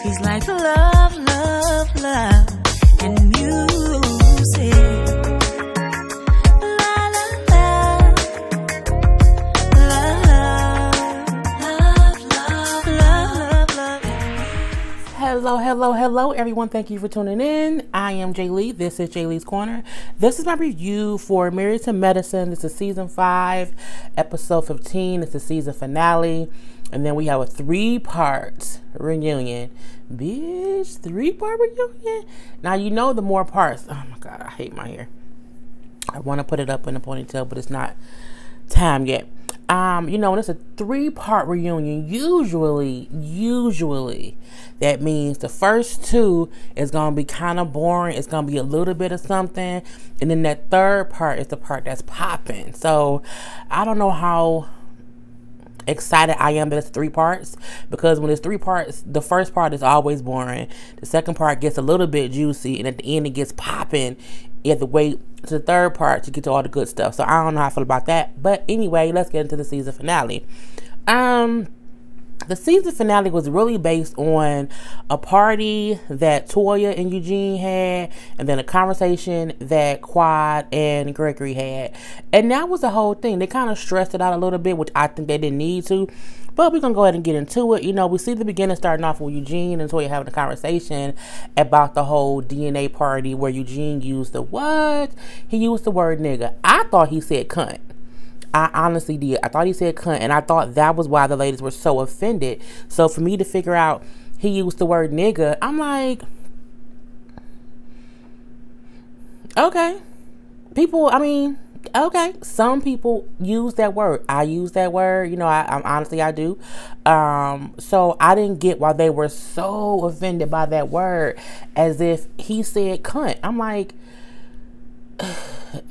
She's like love, love, love, and music. La la la, love, love, love, love. Hello, everyone. Thank you for tuning in. I am Jay Lee. This is Jay Lee's Corner. This is my review for Married to Medicine. This is season 5, episode 15. It's the season finale. And then we have a 3-part reunion. Bitch, 3-part reunion? Now, you know the more parts. Oh, my God. I hate my hair. I want to put it up in a ponytail, but it's not time yet. You know, when it's a 3-part reunion, usually, that means the first 2 is going to be kind of boring. It's going to be a little bit of something. And then that 3rd part is the part that's popping. So, I don't know how excited I am that it's 3 parts, because when it's 3 parts, the first part is always boring. The second part gets a little bit juicy, and at the end it gets popping. You have to wait to the 3rd part to get to all the good stuff. So I don't know how I feel about that. But anyway, let's get into the season finale. The season finale was really based on a party that Toya and Eugene had, and then a conversation that Quad and Gregory had. And that was the whole thing. They kind of stressed it out a little bit, which I think they didn't need to. But we're going to go ahead and get into it. You know, we see the beginning starting off with Eugene and Toya having a conversation about the whole DNA party where Eugene used the what? He used the word nigga. I thought he said cunt. I honestly did. I thought he said cunt, and I thought that was why the ladies were so offended. So for me to figure out he used the word nigga, I'm like, okay. People, I mean, okay. Some people use that word. I use that word. You know, I'm honestly, I do. So I didn't get why they were so offended by that word as if he said cunt. I'm like,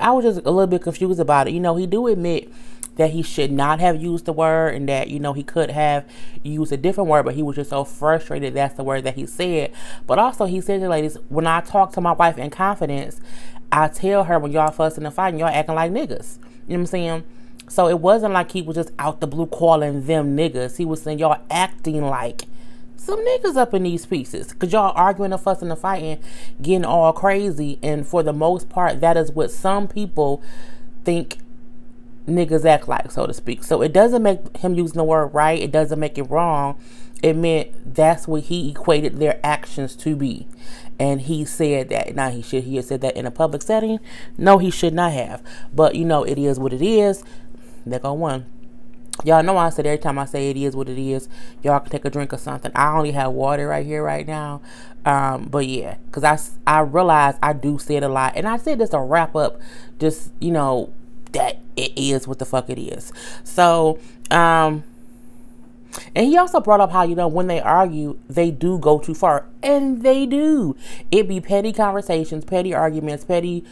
I was just a little bit confused about it. You know, he do admit that he should not have used the word, and that, you know, he could have used a different word, but he was just so frustrated that's the word that he said. But also he said to ladies, when I talk to my wife in confidence, I tell her when y'all fussing and fighting, y'all acting like niggas. You know what I'm saying? So it wasn't like he was just out the blue calling them niggas. He was saying y'all acting like some niggas up in these pieces, because y'all arguing and fussing and fighting, getting all crazy. And for the most part, that is what some people think niggas act like, so to speak. So it doesn't make him using the word right. It doesn't make it wrong. It meant that's what he equated their actions to be. And he said that. Now, he have said that in a public setting. No, he should not have. But, you know, it is what it is. There go one. Y'all know I said every time I say it is what it is, y'all can take a drink or something. I only have water right here right now. But yeah, because I realize I do say it a lot. And I said this to wrap up, just, you know, that it is what the fuck it is. So, and he also brought up how, you know, when they argue, they do go too far. And they do. It be petty conversations, petty arguments, petty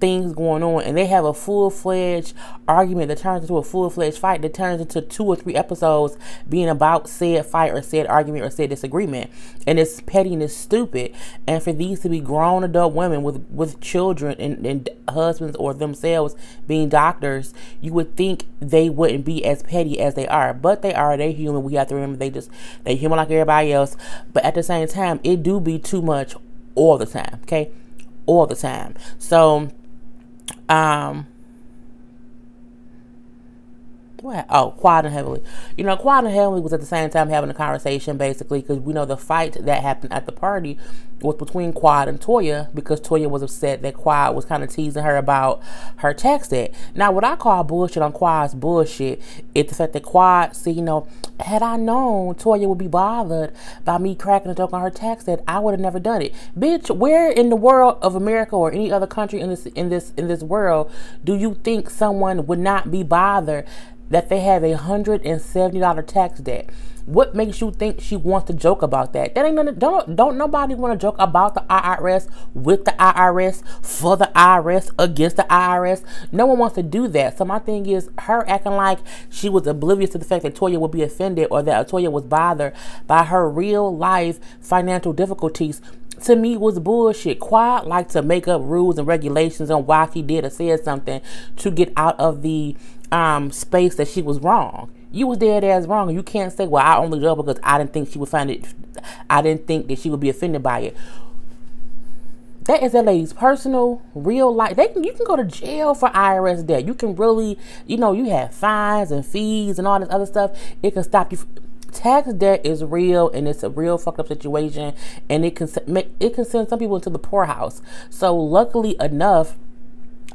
things going on, and they have a full-fledged argument that turns into a full-fledged fight that turns into 2 or 3 episodes being about said fight or said argument or said disagreement. And it's petty and it's stupid. And for these to be grown adult women with children and husbands or themselves being doctors, you would think they wouldn't be as petty as they are. But they are. They're human. We have to remember they human like everybody else. But at the same time, it do be too much all the time. Okay? All the time. So Quad and Heavenly. You know, Quad and Heavenly was at the same time having a conversation, basically, because we know the fight that happened at the party was between Quad and Toya, because Toya was upset that Quad was kind of teasing her about her text ed. Now, what I call bullshit on Quad's bullshit is the fact that Quad said, you know, had I known Toya would be bothered by me cracking a joke on her text ed, I would have never done it. Bitch, where in the world of America or any other country in this world do you think someone would not be bothered that they have $170 tax debt? What makes you think she wants to joke about that? That ain't nothing. Don't nobody want to joke about the IRS, with the IRS, for the IRS, against the IRS. No one wants to do that. So my thing is, her acting like she was oblivious to the fact that Toya would be offended, or that Toya was bothered by her real life financial difficulties, to me was bullshit. Quad like to make up rules and regulations on why she did or said something to get out of the space that she was wrong. You was dead ass wrong. You can't say, well, I only joke because I didn't think she would find it. I didn't think that she would be offended by it. That is that lady's personal, real life. You can go to jail for IRS debt. You can really, you have fines and fees and all this other stuff. It can stop you. Tax debt is real, and it's a real fucked up situation, and it can send some people into the poorhouse. So luckily enough,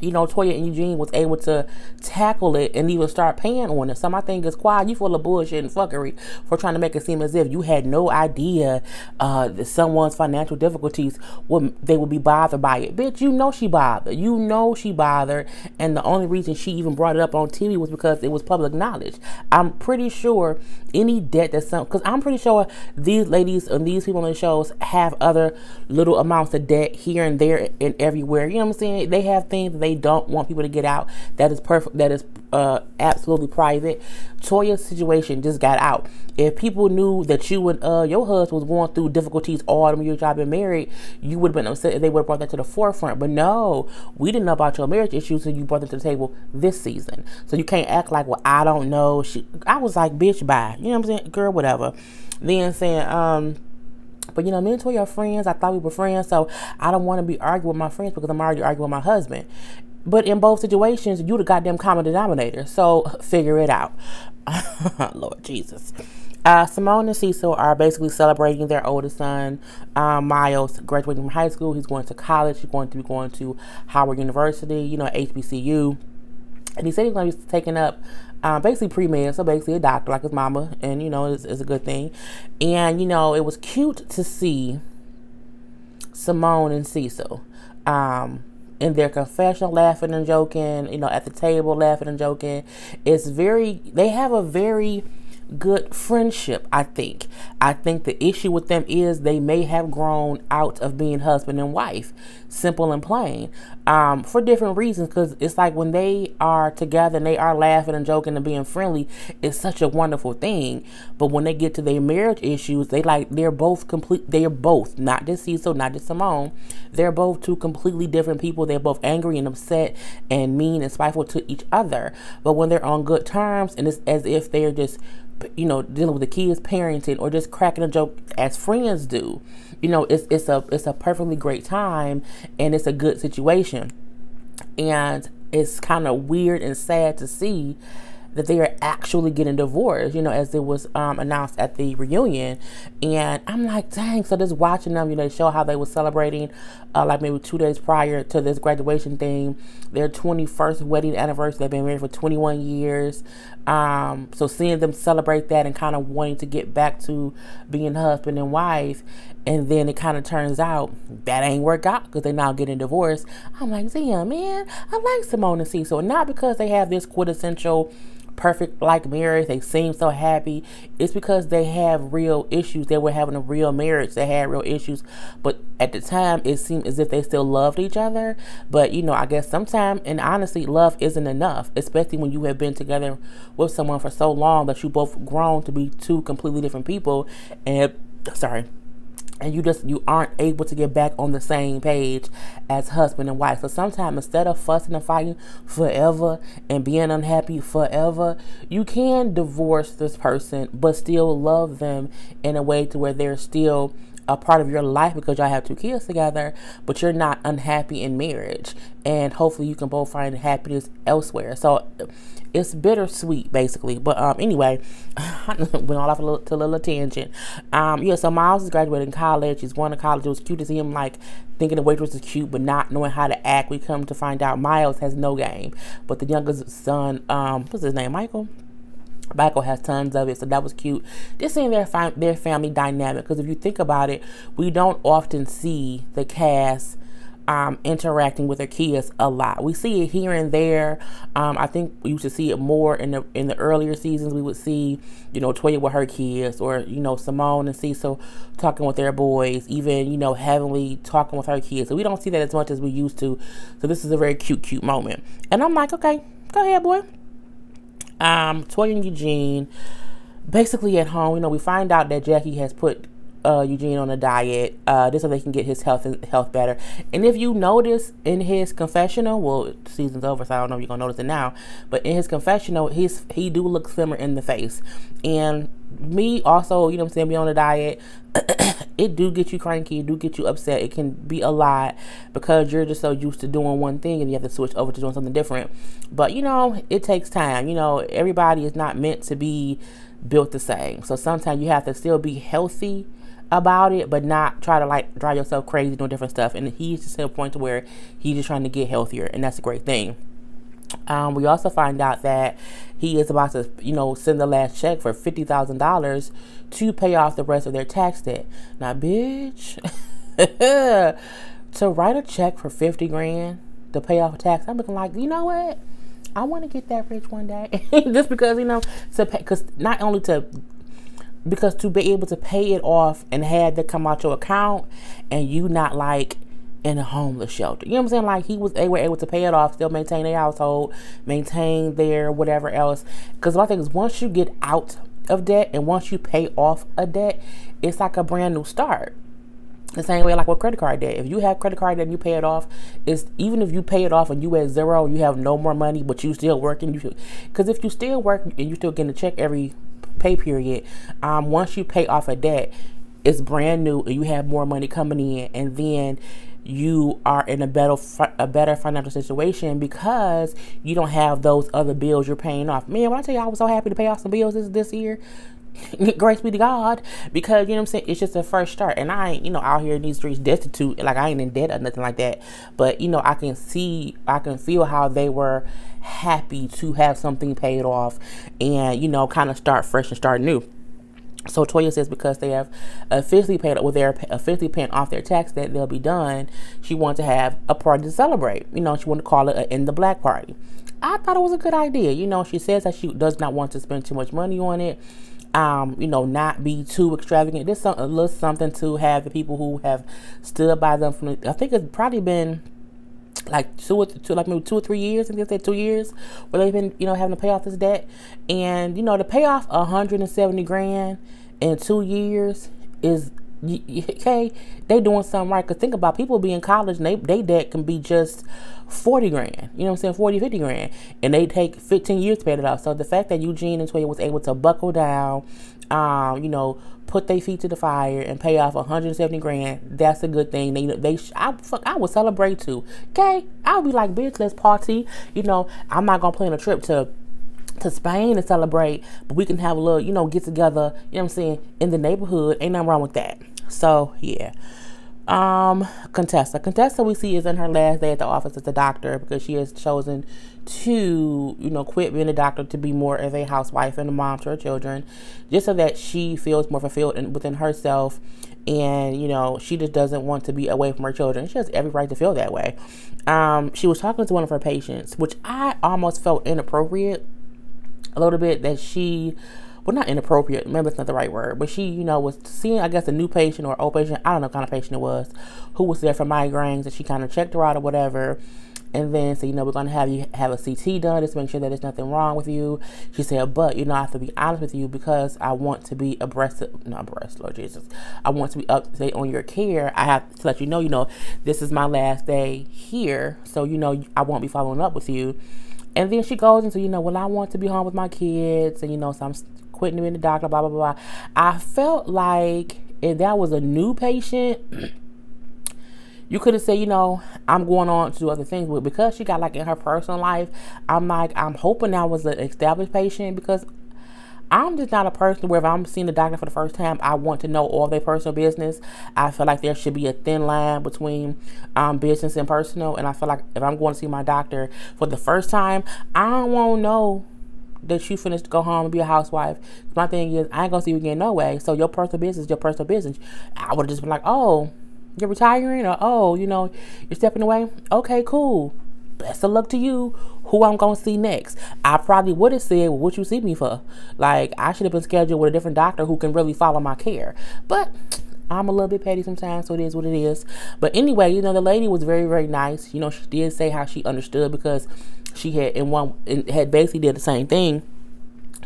Toya and Eugene was able to tackle it and even start paying on it. So my thing is, Quad, you full of bullshit and fuckery for trying to make it seem as if you had no idea that someone's financial difficulties they would be bothered by it. Bitch, she bothered. She bothered, and the only reason she even brought it up on TV was because it was public knowledge. I'm pretty sure any debt because I'm pretty sure these ladies and these people on the shows have other little amounts of debt here and there and everywhere. You know what I'm saying? They have things that they don't want people to get out. That is perfect. That is absolutely private. Toya's situation just got out. If people knew that you and your husband was going through difficulties all the years y'all been married, you would have been upset if they would have brought that to the forefront. But no, we didn't know about your marriage issues, so you brought them to the table this season. So you can't act like, well, I don't know. I was like, bitch, bye. You know what I'm saying? Girl, whatever. Then saying, but me and Toya are friends. I thought we were friends, so I don't want to be arguing with my friends because I'm already arguing with my husband. But in both situations, you the goddamn common denominator. So figure it out. Lord Jesus. Simone and Cecil are basically celebrating their oldest son, Miles, graduating from high school. He's going to college. He's going to be going to Howard University, HBCU. And he said he's going to be taking up basically pre-med, so basically a doctor like his mama, and it's a good thing. And it was cute to see Simone and Cecil in their confessional laughing and joking, at the table laughing and joking. They have a very good friendship, I think. I think the issue with them is they may have grown out of being husband and wife, simple and plain, for different reasons, because it's like when they are together and they are laughing and joking and being friendly, it's such a wonderful thing. But when they get to their marriage issues, they're both, not just Cecil, not just Simone, they're both two completely different people. They're both angry and upset and mean and spiteful to each other. But when they're on good terms, and it's as if they're just dealing with the kids, parenting, or just cracking a joke as friends do, it's a perfectly great time, and it's a good situation. And it's kind of weird and sad to see that they are actually getting divorced, as it was announced at the reunion. And I'm like, dang, so just watching them, they show how they were celebrating, like maybe 2 days prior to this graduation thing, their 21st wedding anniversary. They've been married for 21 years. So seeing them celebrate that and kind of wanting to get back to being husband and wife, and then it kind of turns out that ain't work out because they're now getting divorced. I'm like, damn, man, I like Simone and Cecil. Not because they have this quintessential perfect like marriage, they seem so happy. It's because they have real issues. They were having a real marriage. They had real issues, but at the time it seemed as if they still loved each other. But I guess sometimes, and honestly, love isn't enough, especially when you have been together with someone for so long that you both grown to be two completely different people, and you aren't able to get back on the same page as husband and wife. So sometimes, instead of fussing and fighting forever and being unhappy forever, you can divorce this person but still love them in a way to where they're still a part of your life because y'all have 2 kids together, but you're not unhappy in marriage, and hopefully you can both find happiness elsewhere. So it's bittersweet, basically. But anyway, I went all off to a little tangent. So Miles is graduating college. He's going to college. It was cute to see him like thinking the waitress is cute, but not knowing how to act. We come to find out Miles has no game, but the youngest son, what's his name, Michael has tons of it. So that was cute. Just seeing their family dynamic, because if you think about it, we don't often see the cast interacting with their kids a lot. We see it here and there. I think we used to see it more in the earlier seasons. We would see, Toya with her kids, or Simone and Cecil talking with their boys, even Heavenly talking with her kids. So we don't see that as much as we used to. So this is a very cute moment. And I'm like, okay, go ahead, boy. Toya and Eugene basically at home. We find out that Jackie has put Eugene on a diet, just so they can get his health better. And if you notice in his confessional, well, the season's over, so I don't know if you're gonna notice it now, but in his confessional, he do look slimmer in the face. And me also, you know what I'm saying, be on a diet, it do get you cranky, it do get you upset. It can be a lot because you're just so used to doing one thing and you have to switch over to doing something different. But, you know, it takes time. You know, everybody is not meant to be built the same. So sometimes you have to still be healthy about it, but not try to like drive yourself crazy doing different stuff. And he's just at a point to where he's just trying to get healthier, and that's a great thing. We also find out that he is about to, you know, send the last check for $50,000 to pay off the rest of their tax debt. Now, bitch, to write a check for 50 grand to pay off a tax, I'm looking like, you know what? I want to get that rich one day. Just because, you know, to pay, because not only because to be able to pay it off and have that come out your account and you not like in a homeless shelter. You know what I'm saying? Like they were able to pay it off, still maintain their household, maintain their whatever else. Because my thing is, once you get out of debt and once you pay off a debt, it's like a brand new start. The same way like with credit card debt. If you have credit card debt and you pay it off, it's even if you pay it off and you at zero, you have no more money, but you still working. Because if you still work and you still getting a check every pay period, once you pay off a debt, it's brand new and you have more money coming in, and then you are in a better financial situation because you don't have those other bills you're paying off. Man, when I tell you I was so happy to pay off some bills this year, grace be to God, because you know what I'm saying, it's just the first start. And I ain't, you know, out here in these streets destitute, like I ain't in debt or nothing like that, but you know, I can feel how they were happy to have something paid off and, you know, kind of start fresh and start new. So Toya says because they have officially paid, well, they're officially paying off their tax debt, they'll be done. She wants to have a party to celebrate. You know, she wanted to call it an In the Black party. I thought it was a good idea. You know, she says that she does not want to spend too much money on it. You know, not be too extravagant. There's a little something to have the people who have stood by them from, I think it's probably been like maybe 2 or 3 years. I think they said 2 years where they've been, you know, having to pay off this debt. And, you know, to pay off 170 grand in 2 years is, okay, they doing something right. Because think about people being in college and they debt can be just 40 grand. You know what I'm saying? 40, 50 grand. And they take 15 years to pay it off. So the fact that Eugene and Toya was able to buckle down, you know, put their feet to the fire and pay off 170 grand, that's a good thing. I would celebrate too. Okay? I would be like, bitch, let's party. You know, I'm not going to plan a trip to Spain to celebrate, but we can have a little, you know, get together, you know what I'm saying, in the neighborhood. Ain't nothing wrong with that. So, yeah. Contessa we see is in her last day at the office as a doctor because she has chosen to, you know, quit being a doctor to be more of a housewife and a mom to her children, just so that she feels more fulfilled within herself. And, you know, she just doesn't want to be away from her children. She has every right to feel that way. She was talking to one of her patients, which I almost felt inappropriate a little bit, that she, well, not inappropriate, maybe it's not the right word, but she, you know, was seeing, I guess, a new patient or old patient, I don't know what kind of patient it was, who was there for migraines, and she kind of checked her out or whatever, and then said, you know, we're going to have you have a CT done just to make sure that there's nothing wrong with you. She said, but, you know, I have to be honest with you because I want to be Lord Jesus, I want to be up to date on your care. I have to let you know, this is my last day here, so, you know, I won't be following up with you. And then she goes into, you know, well, I want to be home with my kids, and, you know, so I'm quitting being the doctor, blah, blah, blah. I felt like if that was a new patient, you could have said, you know, I'm going on to do other things. But because she got, like, in her personal life, I'm hoping that was an established patient, because I'm just not a person where if I'm seeing the doctor for the first time, I want to know all their personal business. I feel like there should be a thin line between business and personal. And I feel like if I'm going to see my doctor for the first time, I don't want to know that you finished to go home and be a housewife. My thing is, I ain't going to see you again no way. So your personal business is your personal business. I would have just been like, oh, you're retiring? Or, oh, you know, you're stepping away? Okay, cool. Best of luck to you. Who I'm going to see next? I probably would have said, well, what you see me for? Like, I should have been scheduled with a different doctor who can really follow my care. But I'm a little bit petty sometimes, so it is what it is. But anyway, you know, the lady was very, very nice. You know, she did say how she understood because she had basically did the same thing.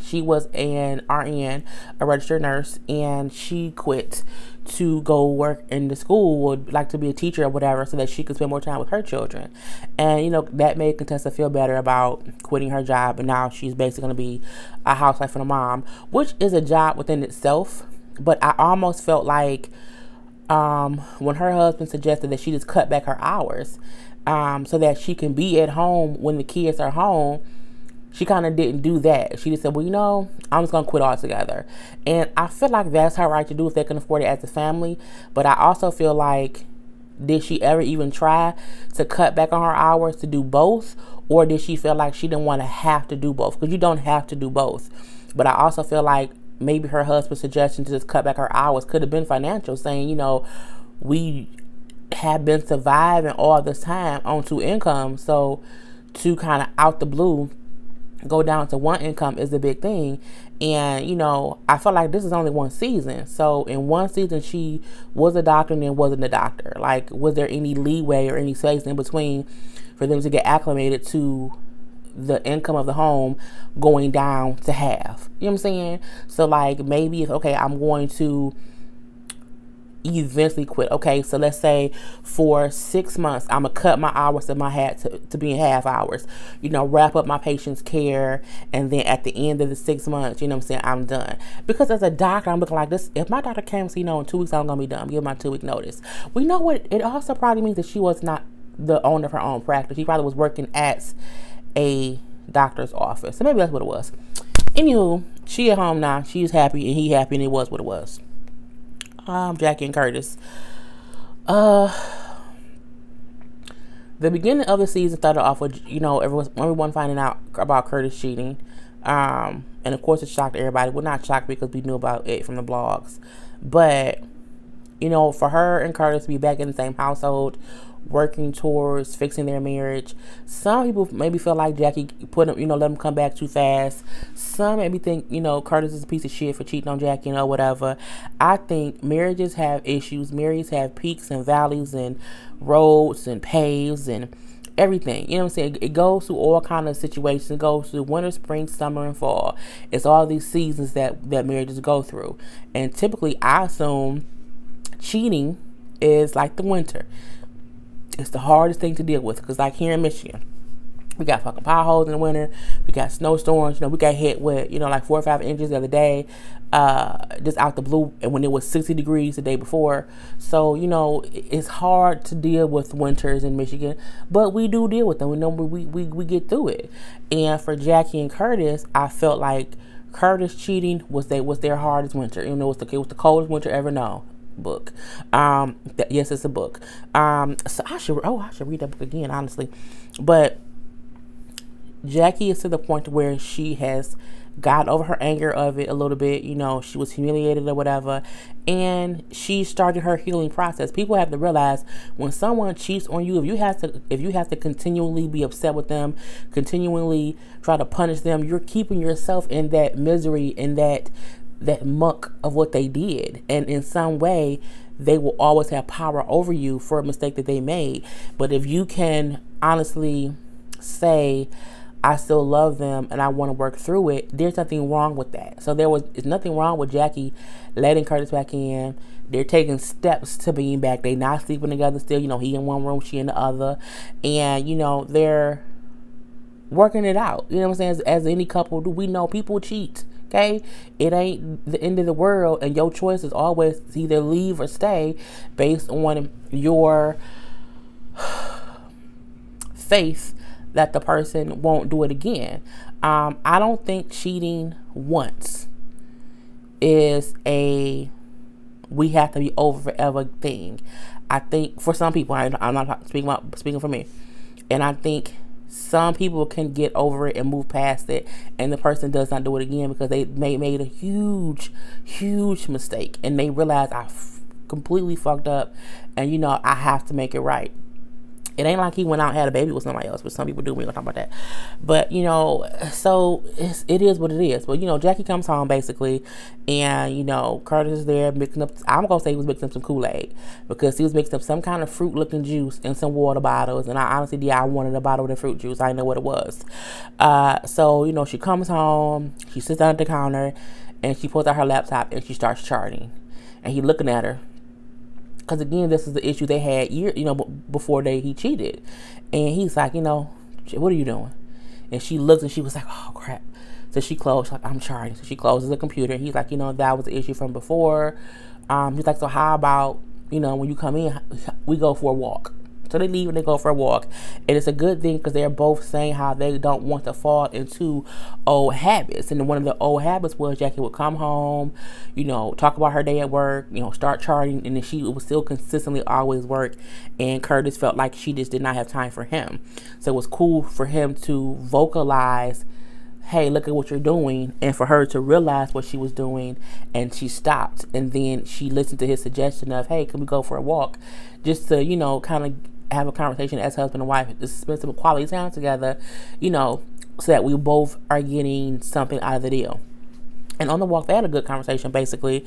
She was an RN, a registered nurse, and she quit to go work in the school, would like to be a teacher or whatever, so that she could spend more time with her children. And, you know, that made Contessa feel better about quitting her job. And now she's basically going to be a housewife and a mom, which is a job within itself. But I almost felt like when her husband suggested that she just cut back her hours so that she can be at home when the kids are home, she kind of didn't do that. She just said, well, you know, I'm just going to quit altogether. And I feel like that's her right to do if they can afford it as a family. But I also feel like, did she ever even try to cut back on her hours to do both? Or did she feel like she didn't want to have to do both? Because you don't have to do both. But I also feel like maybe her husband's suggestion to just cut back her hours could have been financial, saying, you know, we have been surviving all this time on 2 incomes. So to kind of out the blue go down to 1 income is a big thing. And, you know, I felt like this is only 1 season. So in 1 season, she was a doctor and then wasn't a doctor. Like, was there any leeway or any space in between for them to get acclimated to the income of the home going down to half? You know what I'm saying? So, like, maybe if, okay, I'm going to eventually quit. Okay, so let's say for 6 months, I'm gonna cut my hours that I had to be in half hours, you know, wrap up my patient's care, and then at the end of the 6 months, you know what I'm saying, I'm done. Because as a doctor, I'm looking like this. If my doctor came and said, you know, in 2 weeks I'm gonna be done, give my 2-week notice. We know what it also probably means, that she was not the owner of her own practice. She probably was working at a doctor's office. So maybe that's what it was. Anywho, she at home now. She's happy and he happy, and it was what it was. Jackie and Curtis. The beginning of the season started off with, you know, everyone finding out about Curtis cheating. And of course it shocked everybody. Well, not shocked because we knew about it from the blogs. But, you know, for her and Curtis to be back in the same household, working towards fixing their marriage. Some people maybe feel like Jackie put him, you know, let him come back too fast. Some maybe think, you know, Curtis is a piece of shit for cheating on Jackie, you know, whatever. I think marriages have issues. Marriages have peaks and valleys and roads and paves and everything. You know what I'm saying? It goes through all kind of situations. It goes through winter, spring, summer, and fall. It's all these seasons that marriages go through. And typically, I assume cheating is like the winter. It's the hardest thing to deal with, because like here in Michigan, we got fucking potholes in the winter. We got snowstorms. You know, we got hit with, you know, like 4 or 5 inches the other day, just out the blue, and when it was 60 degrees the day before. So, you know, it's hard to deal with winters in Michigan, but we do deal with them. We know we get through it. And for Jackie and Curtis, I felt like Curtis cheating was their hardest winter. You know, it was the coldest winter ever known. Book. Yes, it's a book. So I should read that book again, honestly. But Jackie is to the point where she has got over her anger of it a little bit. You know, she was humiliated or whatever, and she started her healing process. People have to realize, when someone cheats on you, if you have to continually be upset with them, continually try to punish them, you're keeping yourself in that misery, in that muck of what they did. And in some way, they will always have power over you for a mistake that they made. But if you can honestly say, I still love them and I want to work through it, there's nothing wrong with that. So there's nothing wrong with Jackie letting Curtis back in. They're taking steps to being back. They're not sleeping together still. You know, he in one room, she in the other. And, you know, they're working it out. You know what I'm saying? As any couple do, we know people cheat. Okay, it ain't the end of the world, and your choice is always to either leave or stay based on your faith that the person won't do it again. I don't think cheating once is a we have to be over forever thing. I think for some people, I'm not speaking for me, and I think some people can get over it and move past it, and the person does not do it again because they made a huge mistake, and they realize I completely fucked up, and you know, I have to make it right. It ain't like he went out and had a baby with somebody else, but some people do. We ain't gonna talk about that. But, you know, so it is what it is. But, you know, Jackie comes home basically, and, you know, Curtis is there mixing up. I'm gonna say he was mixing up some Kool-Aid, because he was mixing up some kind of fruit-looking juice in some water bottles. And I honestly, I wanted a bottle of the fruit juice. I didn't know what it was. So, you know, she comes home, she sits down at the counter, and she pulls out her laptop and she starts charting. And he looking at her. Because again, this is the issue they had before he cheated. And he's like, what are you doing? And she looked and she was like, oh crap. So she closed. She's like, I'm charging. So she closes the computer. He's like, that was the issue from before. He's like, so how about, when you come in, we go for a walk. So they leave and they go for a walk. And it's a good thing because they're both saying how they don't want to fall into old habits. And one of the old habits was Jackie would come home, talk about her day at work, start charting. And then she would still consistently always work. And Curtis felt like she just did not have time for him. So it was cool for him to vocalize, hey, look at what you're doing, and for her to realize what she was doing, and she stopped. And then she listened to his suggestion of, hey, can we go for a walk? Just to, kind of have a conversation as husband and wife, to spend some quality time together, so that we both are getting something out of the deal. And on the walk, they had a good conversation, basically.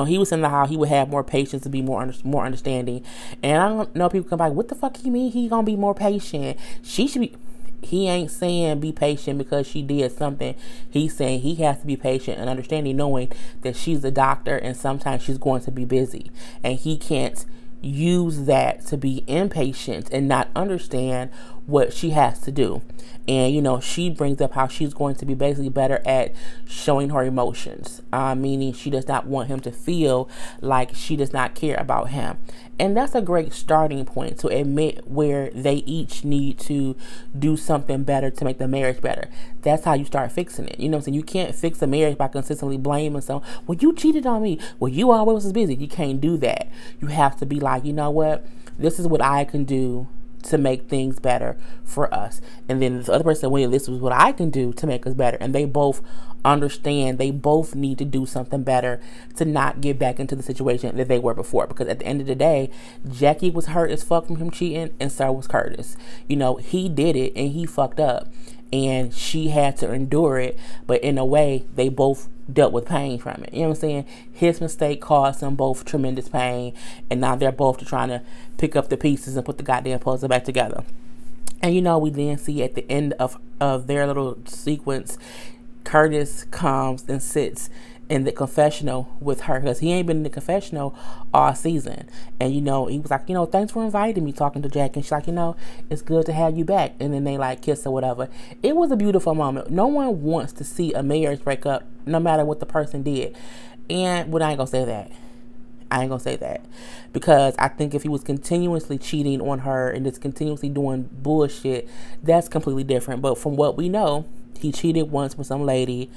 He was saying how he would have more patience to be more understanding. And I don't know, people come back, what the fuck he mean he gonna be more patient? She should be... He ain't saying be patient because she did something. He's saying he has to be patient and understanding, knowing that she's a doctor and sometimes she's going to be busy. And he can't use that to be impatient and not understand what she has to do. And, she brings up how she's going to be basically better at showing her emotions, meaning she does not want him to feel like she does not care about him. And that's a great starting point to admit where they each need to do something better to make the marriage better. That's how you start fixing it. You know what I'm saying? You can't fix a marriage by consistently blaming someone. Well, you cheated on me. Well, you always was busy. You can't do that. You have to be like, you know what? This is what I can do to make things better for us. And then the other person said, well, this is what I can do to make us better. And they both understand they both need to do something better to not get back into the situation that they were before. Because at the end of the day, Jackie was hurt as fuck from him cheating, and so was Curtis. He did it and he fucked up, and she had to endure it. But in a way, they both dealt with pain from it. You know what I'm saying? His mistake caused them both tremendous pain, and now they're both trying to pick up the pieces and put the goddamn puzzle back together. And we then see at the end of their little sequence, Curtis comes and sits in the confessional with her, because he ain't been in the confessional all season. And he was like, thanks for inviting me, talking to Jack. And she's like, it's good to have you back. And then they like kiss or whatever. It was a beautiful moment. No one wants to see a marriage break up, no matter what the person did. And I ain't gonna say that. Because I think if he was continuously cheating on her and just continuously doing bullshit, that's completely different. But from what we know, he cheated once with some lady,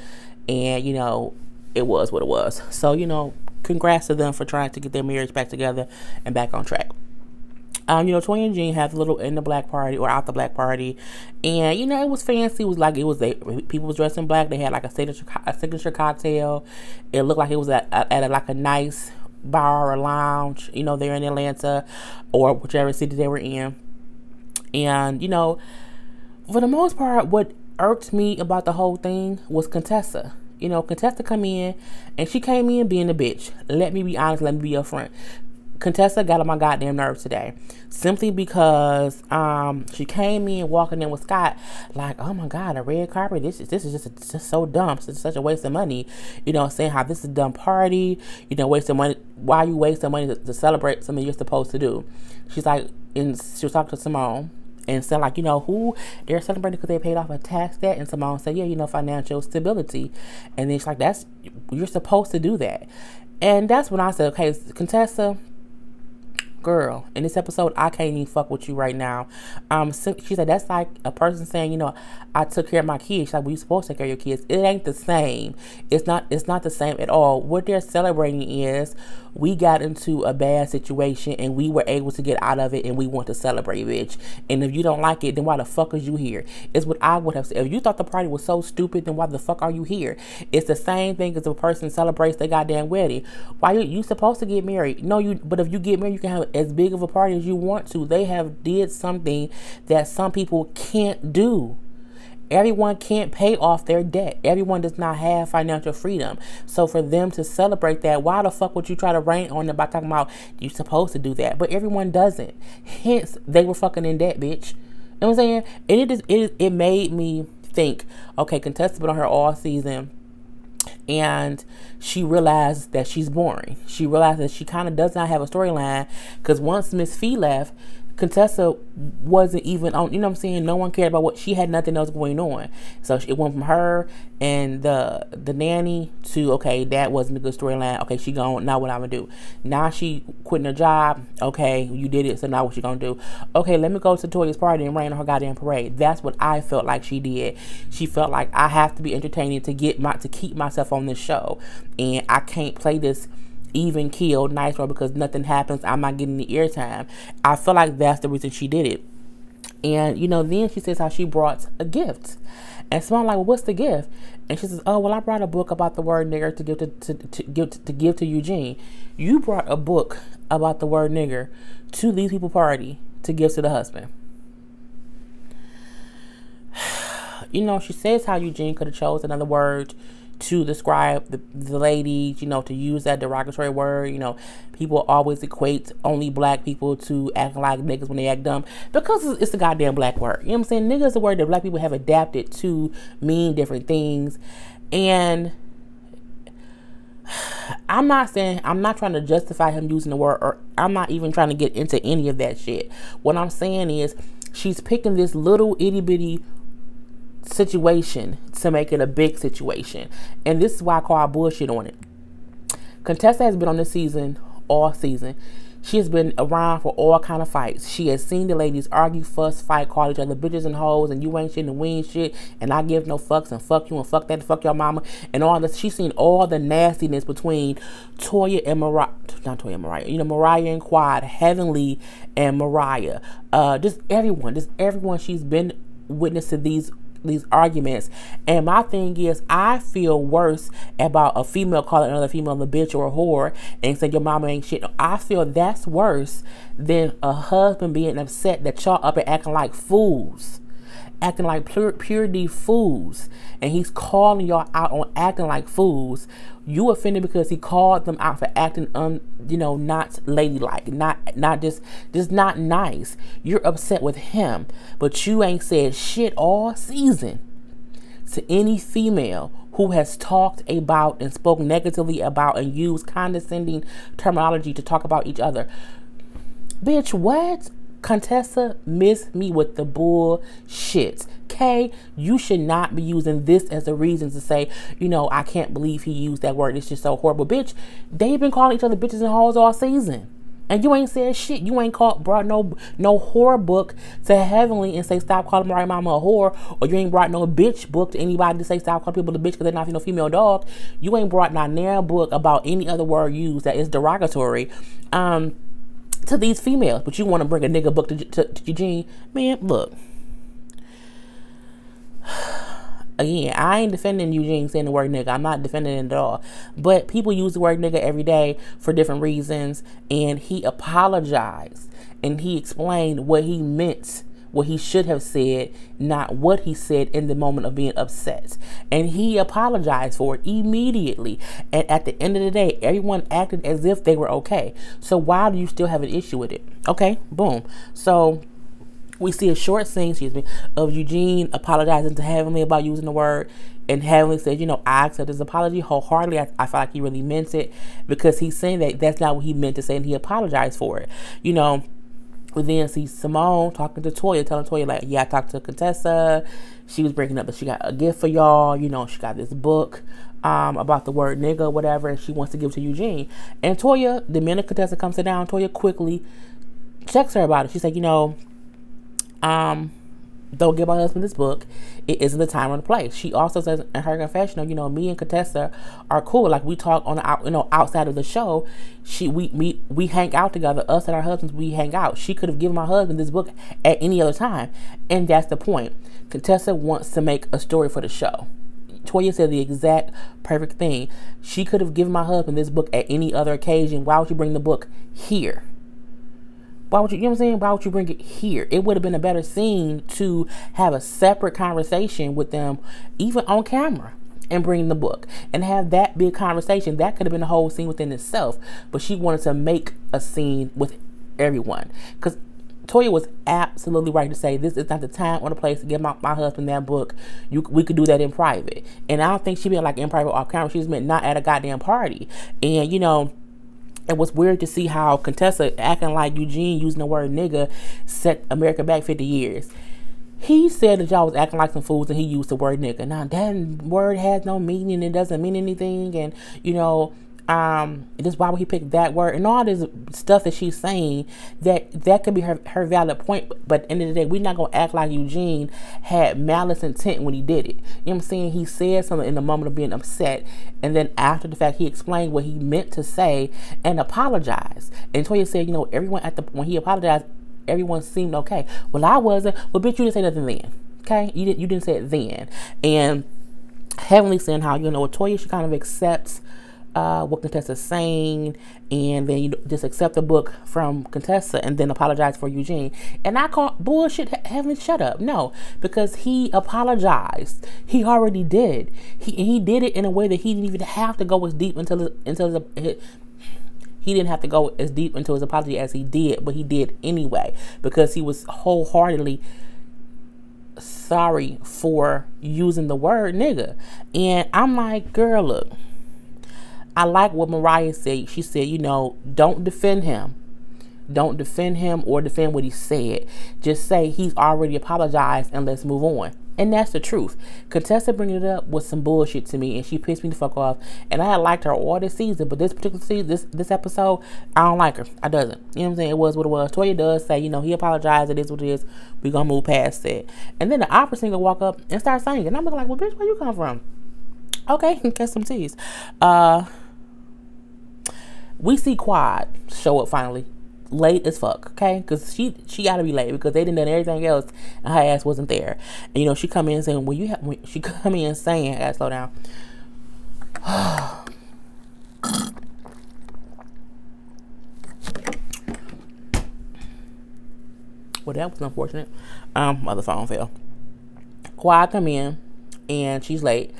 and it was what it was. So, congrats to them for trying to get their marriage back together and back on track. Toya and Jean had a little in the black party or out the black party, and it was fancy. It was like people was dressed in black. They had like a signature cocktail. It looked like it was at a nice bar or lounge, there in Atlanta or whichever city they were in. And for the most part, what irked me about the whole thing was Contessa. Contessa come in, and she came in being a bitch. Let me be honest, let me be upfront. Contessa got on my goddamn nerves today, simply because she came in walking in with Scott like, oh my god, a red carpet, this is just so dumb, it's such a waste of money, saying how this is a dumb party, wasting money. Why are you wasting money to celebrate something you're supposed to do? She's like, and she was talking to Simone and said like, who they're celebrating because they paid off a tax debt. And Simone said, yeah, financial stability. And then she's like, you're supposed to do that. And that's when I said, okay, Contessa, girl, in this episode, I can't even fuck with you right now. She said, that's like a person saying, I took care of my kids. She's like, well, you're supposed to take care of your kids. It ain't the same. It's not the same at all. What they're celebrating is we got into a bad situation and we were able to get out of it, and we want to celebrate, bitch. And if you don't like it, then why the fuck is you here? Is what I would have said. If you thought the party was so stupid, then why the fuck are you here? It's the same thing as if a person celebrates their goddamn wedding. Why you supposed to get married? No, but if you get married, you can have as big of a party as you want to. They have did something that some people can't do. Everyone can't pay off their debt. Everyone does not have financial freedom. So for them to celebrate that, why the fuck would you try to rain on them by talking about you're supposed to do that? But everyone doesn't. Hence, they were fucking in debt, bitch. You know what I'm saying? And it made me think, okay, Contessa's been on her all season. and she realized that she's boring. She realized that she kind of does not have a storyline, because once Miss Fee left, Contessa wasn't even on, you know what I'm saying? No one cared about what, she had nothing else going on. So it went from her and the nanny to, okay, that wasn't a good storyline. Okay, she gone, now what I'm gonna do? Now she quitting her job. Okay, you did it, so now what she gonna do? Okay, let me go to Toya's party and rain on her goddamn parade. That's what I felt like she did. She felt like, I have to be entertaining to keep myself on this show, and I can't play this even killed nice role because nothing happens. I'm not getting the airtime. I feel like that's the reason she did it. And then she says how she brought a gift, and so I'm like, well, what's the gift? And she says, oh, well, I brought a book about the word nigger to give to Eugene. You brought a book about the word nigger to these people party to give to the husband. She says how Eugene could have chose another word to describe the ladies, to use that derogatory word. People always equate only black people to acting like niggas when they act dumb, because it's a goddamn black word. You know what I'm saying? Nigga is a word that black people have adapted to mean different things. And I'm not trying to justify him using the word, or I'm not even trying to get into any of that shit. What I'm saying is, she's picking this little itty bitty situation to make it a big situation, and this is why I call bullshit on it. Contessa has been on this season all season. She has been around for all kind of fights. She has seen the ladies argue, fuss, fight, call each other bitches and hoes, and you ain't shit and we ain't shit, and I give no fucks, and fuck you and fuck that and fuck your mama, and all this. She's seen all the nastiness between Toya and Mariah, not Toya and Mariah, Mariah and Quad, Heavenly and Mariah, just everyone. She's been witness to these arguments. And my thing is, I feel worse about a female calling another female a bitch or a whore and saying your mama ain't shit. I feel that's worse than a husband being upset that y'all up and acting like fools, acting like pure D fools, and he's calling y'all out on acting like fools. You offended because he called them out for acting not ladylike, not just not nice. You're upset with him, but you ain't said shit all season to any female who has talked about and spoke negatively about and used condescending terminology to talk about each other. Bitch, what? Contessa missed me with the bullshit. Kay, you should not be using this as a reason to say, I can't believe he used that word. It's just so horrible. Bitch, they've been calling each other bitches and hoes all season, and you ain't said shit. You ain't brought no whore book to Heavenly and say stop calling Mariah mama a whore, or you ain't brought no bitch book to anybody to say stop calling people a bitch because they're not female dog. You ain't brought not near book about any other word used that is derogatory to these females, but you want to bring a nigga book to Eugene. Man, look. Again, I ain't defending Eugene saying the word nigga. I'm not defending it at all. But people use the word nigga every day for different reasons, and he apologized and he explained what he meant, what he should have said, not what he said in the moment of being upset. And he apologized for it immediately. And at the end of the day, everyone acted as if they were okay. So why do you still have an issue with it? Okay, boom. So we see a short scene, of Eugene apologizing to Heavenly about using the word. And Heavenly said, I accept his apology wholeheartedly. I feel like he really meant it, because he's saying that that's not what he meant to say, and he apologized for it. We then see Simone talking to Toya, telling Toya, like, yeah, I talked to Contessa. She was bringing up that she got a gift for y'all. She got this book about the word nigga, whatever, and she wants to give it to Eugene. And Toya, the minute Contessa comes down, Toya quickly checks her about it. She's like, don't give my husband this book. It isn't the time or the place. She also says in her confessional, me and Contessa are cool. Like, we talk on the outside of the show. We hang out together. Us and our husbands, we hang out. She could have given my husband this book at any other time, and that's the point. Contessa wants to make a story for the show. Toya said the exact perfect thing. She could have given my husband this book at any other occasion. Why would you bring the book here? Why would you, what I'm saying? Why would you bring it here? It would have been a better scene to have a separate conversation with them, even on camera, and bring the book and have that big conversation. That could have been a whole scene within itself. But she wanted to make a scene with everyone. Because Toya was absolutely right to say this is not the time or the place to give my husband that book. We could do that in private. And I don't think she meant like in private off camera. She just meant not at a goddamn party. And, you know, it was weird to see how Contessa acting like Eugene using the word nigga set America back 50 years. He said that y'all was acting like some fools and he used the word nigga. Now, that word has no meaning. It doesn't mean anything. And, you know, this why would he pick that word and all this stuff that she's saying that could be her valid point, but at the end of the day, we're not gonna act like Eugene had malice intent when he did it. You know what I'm saying? He said something in the moment of being upset, and then after the fact he explained what he meant to say and apologized. And Toya said, you know, everyone when he apologized, everyone seemed okay. Well, I wasn't. Well, bitch, you didn't say nothing then. Okay? You didn't say it then. And Heavenly saying how, you know, Toya, she kind of accepts what Contessa's saying, and then you just accept the book from Contessa and then apologize for Eugene. And I call bullshit. Heavenly, shut up. No, because he apologized. He already did. He did it in a way that he didn't even have to go as deep he didn't have to go as deep into his apology as he did, but he did anyway, because he was wholeheartedly sorry for using the word nigga. And I'm like, girl, look, I like what Mariah said. She said, you know, don't defend him. Don't defend him or defend what he said. Just say he's already apologized and let's move on. And that's the truth. Contessa bringing it up was some bullshit to me, and she pissed me the fuck off. And I had liked her all this season, but this particular season, this episode, I don't like her. I doesn't. You know what I'm saying? It was what it was. Toya does say, you know, he apologized. It is what it is. We're going to move past it. And then the opera singer walk up and start singing. And I'm like, well, bitch, where you come from? Okay, catch some teas. We see Quad show up finally, late as fuck, okay? Because she got to be late because they didn't done everything else and her ass wasn't there. And, you know, she come in saying, she come in saying, I gotta slow down. Well, that was unfortunate. Other phone fell. Quad come in and she's late.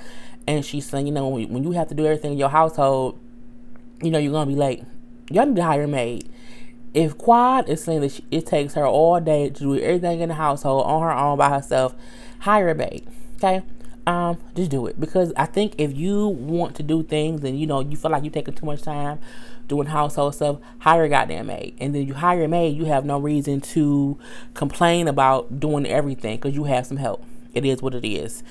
And she's saying, you know, when you have to do everything in your household, you know, you're going to be late. Y'all need to hire a maid. If Quad is saying that it takes her all day to do everything in the household on her own by herself, hire a maid. Okay? Just do it. Because I think if you want to do things and, you know, you feel like you're taking too much time doing household stuff, hire a goddamn maid. And then you hire a maid, you have no reason to complain about doing everything because you have some help. It is what it is.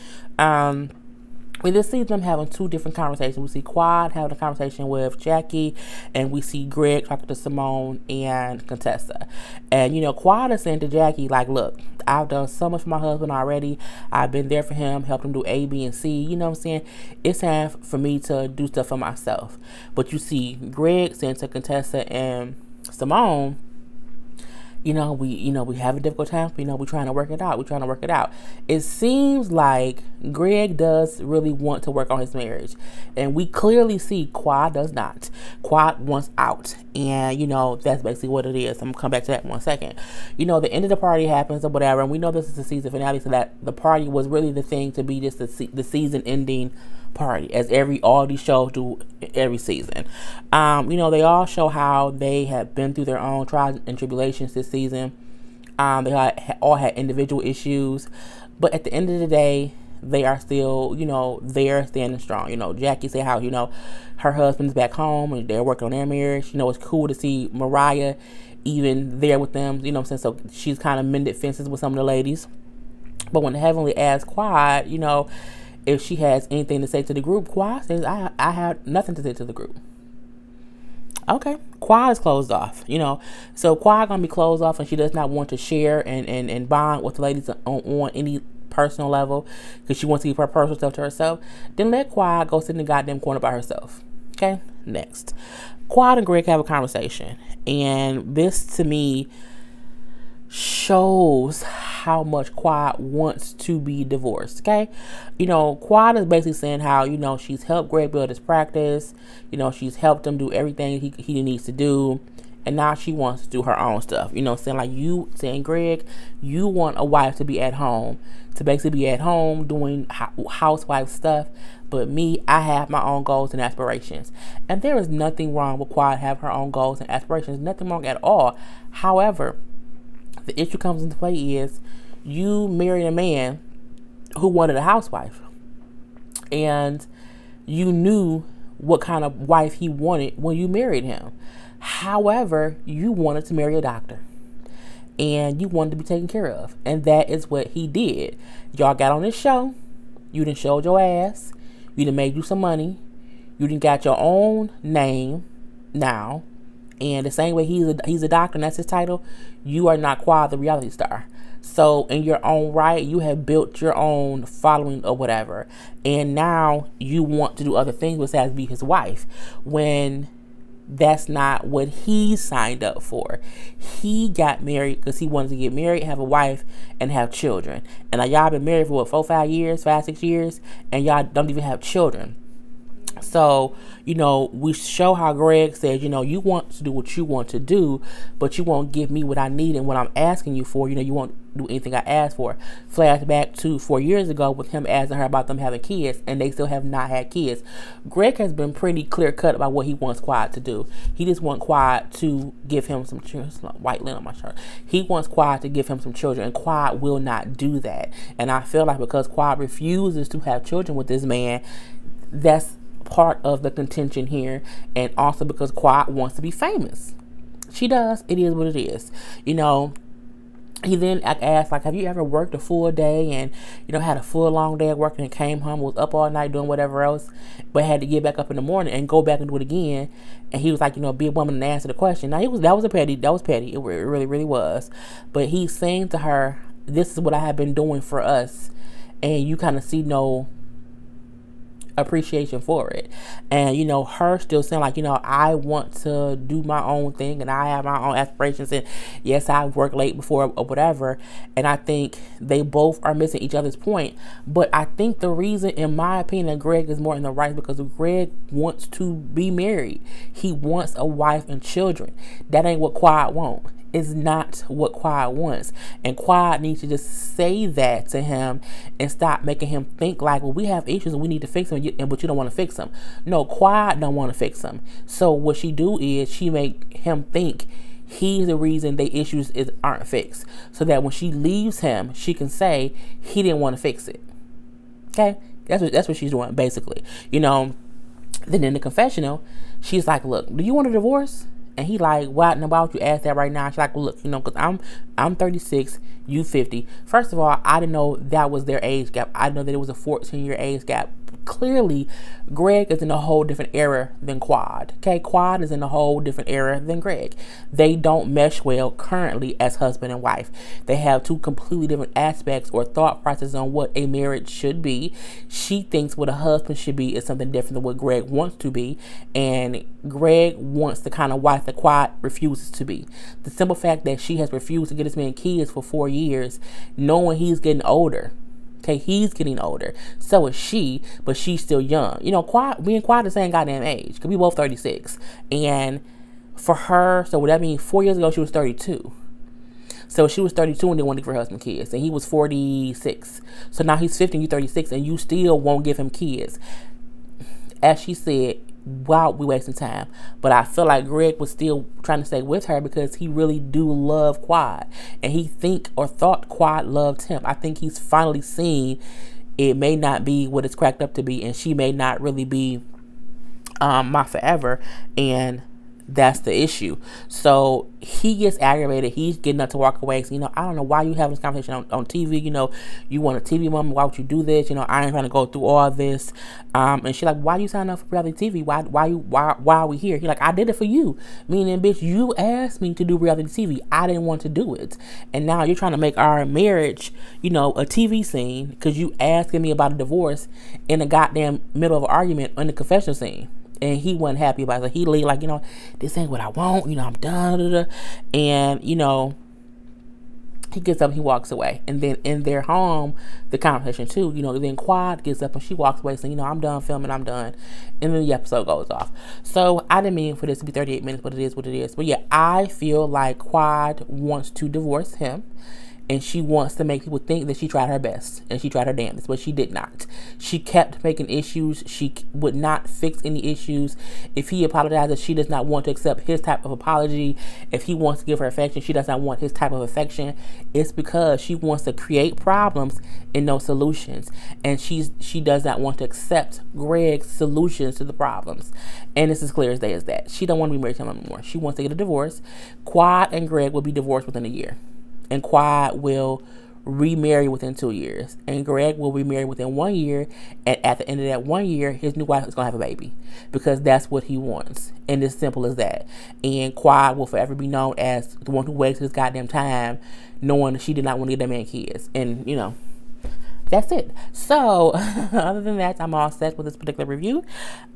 We just see them having two different conversations. We see Quad having a conversation with Jackie, and we see Greg talking to Simone and Contessa. And, you know, Quad is saying to Jackie, like, look, I've done so much for my husband already. I've been there for him, helped him do A, B, and C. You know what I'm saying? It's time for me to do stuff for myself. But you see Greg saying to Contessa and Simone, we have a difficult time. We're trying to work it out. It seems like Greg does really want to work on his marriage. And we clearly see Quad does not. Quad wants out. And, you know, that's basically what it is. I'm going to come back to that in 1 second. You know, the end of the party happens or whatever. And we know this is the season finale. So that the party was really the thing to be just the season ending party, as all these shows do every season. You know, they all show how they have been through their own trials and tribulations this season. They all had individual issues, but at the end of the day, they are still, you know, they're standing strong. You know, Jackie said how, you know, her husband's back home and they're working on their marriage. You know, it's cool to see Mariah even there with them, you know what I'm saying? So she's kind of mended fences with some of the ladies. But when Heavenly asked Quad, you know, if she has anything to say to the group, Quad says, I have nothing to say to the group. Okay. Quad is closed off, you know. So Quad gonna be closed off, and she does not want to share and bond with the ladies on any personal level because she wants to keep her personal stuff to herself. Then let Quad go sit in the goddamn corner by herself. Okay. Next. Quad and Greg have a conversation, and this to me shows how much Quad wants to be divorced. Okay, you know, Quad is basically saying how, you know, she's helped Greg build his practice, you know, she's helped him do everything he needs to do, and now she wants to do her own stuff. You know, saying Greg, you want a wife to be at home, to basically be at home doing housewife stuff, but me, I have my own goals and aspirations. And there is nothing wrong with Quad having her own goals and aspirations, nothing wrong at all. However, the issue comes into play is you married a man who wanted a housewife, and you knew what kind of wife he wanted when you married him. However, you wanted to marry a doctor, and you wanted to be taken care of, and that is what he did. Y'all got on this show. You done showed your ass. You done made you some money. You done got your own name now. And the same way he's a doctor and that's his title, you are not Quad the reality star. So in your own right, you have built your own following or whatever. And now you want to do other things besides be his wife, when that's not what he signed up for. He got married because he wanted to get married, have a wife, and have children. And now y'all been married for what, 5, 6 years, and y'all don't even have children. So, we show how Greg says, you want to do what you want to do, but you won't give me what I need and what I'm asking you for. You won't do anything I asked for. Flashback to 4 years ago with him asking her about them having kids, and they still have not had kids. Greg has been pretty clear cut about what he wants Quad to do. He just wants Quad to give him some children. White lint on my shirt. He wants Quad to give him some children, and Quad will not do that. And I feel like because Quad refuses to have children with this man, that's part of the contention here. And also because Quad wants to be famous. She does. It is what it is. He then asked, like, have you ever worked a full day and, had a full long day of working and came home, was up all night doing whatever else, but had to get back up in the morning and go back and do it again? And he was like, be a woman and answer the question. Now, that was petty. It really, really was. But he's saying to her, this is what I have been doing for us. And you kind of see no appreciation for it. And her still saying like, I want to do my own thing and I have my own aspirations, and yes, I've worked late before or whatever. And I think they both are missing each other's point. But I think the reason, in my opinion, that Greg is more in the right, because Greg wants to be married. He wants a wife and children. That ain't what Quad wants. Is not what Quad wants. And Quad needs to just say that to him and stop making him think like, well, we have issues and we need to fix them, but you don't want to fix them. No, Quad don't want to fix them. So what she do is she make him think he's the reason the issues aren't fixed, so that when she leaves him, she can say he didn't want to fix it. Okay, that's what she's doing basically. Then in the confessional, she's like, look, do you want a divorce? And he like, why would you ask that right now? She's like, well, look, because I'm 36, you 50. First of all, I didn't know that was their age gap. I didn't know that it was a 14-year age gap. Clearly, Greg is in a whole different era than Quad. Okay, Quad is in a whole different era than Greg. They don't mesh well currently as husband and wife. They have two completely different aspects or thought processes on what a marriage should be. She thinks what a husband should be is something different than what Greg wants to be, and Greg wants the kind of wife that Quad refuses to be. The simple fact that she has refused to get this man kids for 4 years, knowing he's getting older. Okay, he's getting older. So is she, but she's still young. Quad, me and Quad the same goddamn age, because we both 36. And for her, so what that means, 4 years ago, she was 32. So she was 32 and didn't want to give her husband kids. And he was 46. So now he's 50 and you're 36, and you still won't give him kids. As she said, wow, we wasting time. But I feel like Greg was still trying to stay with her because he really do love Quad, and he thought Quad loved him. I think he's finally seen it may not be what it's cracked up to be, and she may not really be my forever, and that's the issue. So he gets aggravated. He's getting up to walk away. So, I don't know why you having this conversation on TV. You want a TV moment. Why would you do this? I ain't trying to go through all this. And she's like, why you sign up for reality TV? Why are we here? He's like, I did it for you. Meaning, bitch, you asked me to do reality TV. I didn't want to do it. And now you're trying to make our marriage, a TV scene because you asking me about a divorce in the goddamn middle of an argument in the confessional scene. And he wasn't happy about it. So he leave like, this ain't what I want. I'm done. And, he gets up and he walks away. And then in their home, the conversation too, then Quad gets up and she walks away saying, I'm done filming. I'm done. And then the episode goes off. So I didn't mean for this to be 38 minutes, but it is what it is. But yeah, I feel like Quad wants to divorce him. and she wants to make people think that she tried her best and she tried her damnedest, but she did not. She kept making issues. She would not fix any issues. If he apologizes, she does not want to accept his type of apology. If he wants to give her affection, she does not want his type of affection. It's because she wants to create problems and no solutions, and she does not want to accept Greg's solutions to the problems. And it's as clear as day as that. She don't want to be married to him anymore. She wants to get a divorce. Quad and Greg will be divorced within a year, and Quad will remarry within 2 years, and Greg will remarry within 1 year, and at the end of that 1 year, his new wife is going to have a baby, because that's what he wants, and it's simple as that. And Quad will forever be known as the one who waited his goddamn time, knowing she did not want to get that man kids, and you know, that's it. So other than that, I'm all set with this particular review.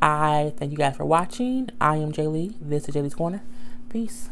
I thank you guys for watching. I am Jay Lee. This is Jay Lee's Corner. Peace.